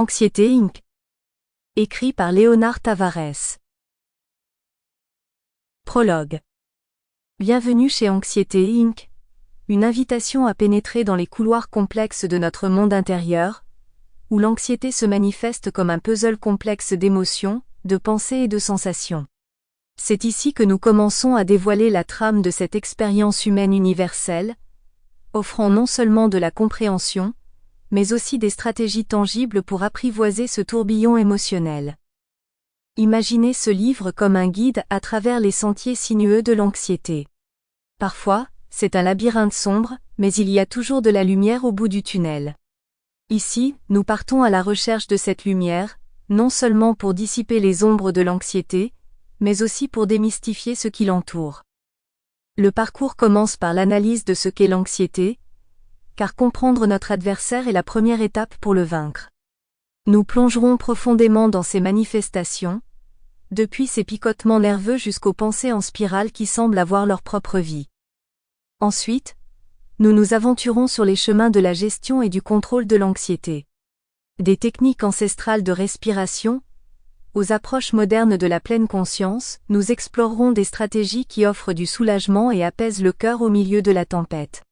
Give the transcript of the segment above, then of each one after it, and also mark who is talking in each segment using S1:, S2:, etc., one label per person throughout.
S1: Anxiété Inc. Écrit par Léonard Tavares. Prologue. Bienvenue chez Anxiété Inc., une invitation à pénétrer dans les couloirs complexes de notre monde intérieur, où l'anxiété se manifeste comme un puzzle complexe d'émotions, de pensées et de sensations. C'est ici que nous commençons à dévoiler la trame de cette expérience humaine universelle, offrant non seulement de la compréhension, mais aussi des stratégies tangibles pour apprivoiser ce tourbillon émotionnel. Imaginez ce livre comme un guide à travers les sentiers sinueux de l'anxiété. Parfois, c'est un labyrinthe sombre, mais il y a toujours de la lumière au bout du tunnel. Ici, nous partons à la recherche de cette lumière, non seulement pour dissiper les ombres de l'anxiété, mais aussi pour démystifier ce qui l'entoure. Le parcours commence par l'analyse de ce qu'est l'anxiété, car comprendre notre adversaire est la première étape pour le vaincre. Nous plongerons profondément dans ses manifestations, depuis ses picotements nerveux jusqu'aux pensées en spirale qui semblent avoir leur propre vie. Ensuite, nous nous aventurons sur les chemins de la gestion et du contrôle de l'anxiété. Des techniques ancestrales de respiration, aux approches modernes de la pleine conscience, nous explorerons des stratégies qui offrent du soulagement et apaisent le cœur au milieu de la tempête.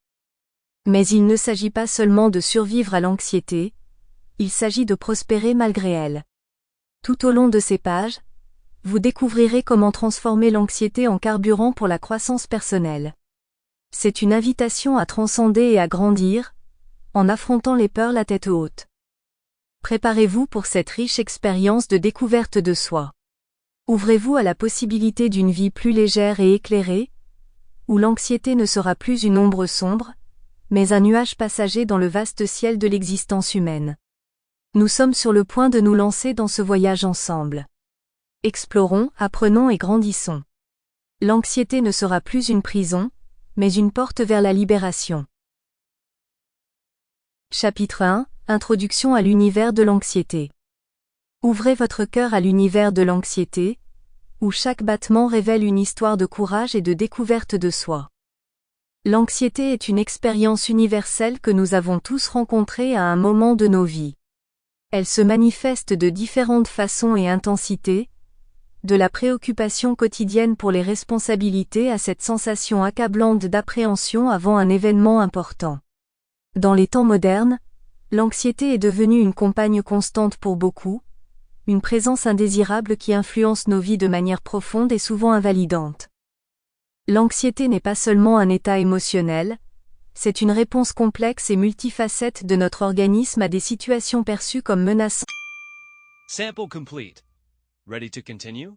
S1: Mais il ne s'agit pas seulement de survivre à l'anxiété, il s'agit de prospérer malgré elle. Tout au long de ces pages, vous découvrirez comment transformer l'anxiété en carburant pour la croissance personnelle. C'est une invitation à transcender et à grandir, en affrontant les peurs la tête haute. Préparez-vous pour cette riche expérience de découverte de soi. Ouvrez-vous à la possibilité d'une vie plus légère et éclairée, où l'anxiété ne sera plus une ombre sombre, mais un nuage passager dans le vaste ciel de l'existence humaine. Nous sommes sur le point de nous lancer dans ce voyage ensemble. Explorons, apprenons et grandissons. L'anxiété ne sera plus une prison, mais une porte vers la libération. Chapitre 1 – Introduction à l'univers de l'anxiété. Ouvrez votre cœur à l'univers de l'anxiété, où chaque battement révèle une histoire de courage et de découverte de soi. L'anxiété est une expérience universelle que nous avons tous rencontrée à un moment de nos vies. Elle se manifeste de différentes façons et intensités, de la préoccupation quotidienne pour les responsabilités à cette sensation accablante d'appréhension avant un événement important. Dans les temps modernes, l'anxiété est devenue une compagne constante pour beaucoup, une présence indésirable qui influence nos vies de manière profonde et souvent invalidante. L'anxiété n'est pas seulement un état émotionnel, c'est une réponse complexe et multifacette de notre organisme à des situations perçues comme menaçantes.
S2: Sample complete. Ready to continue?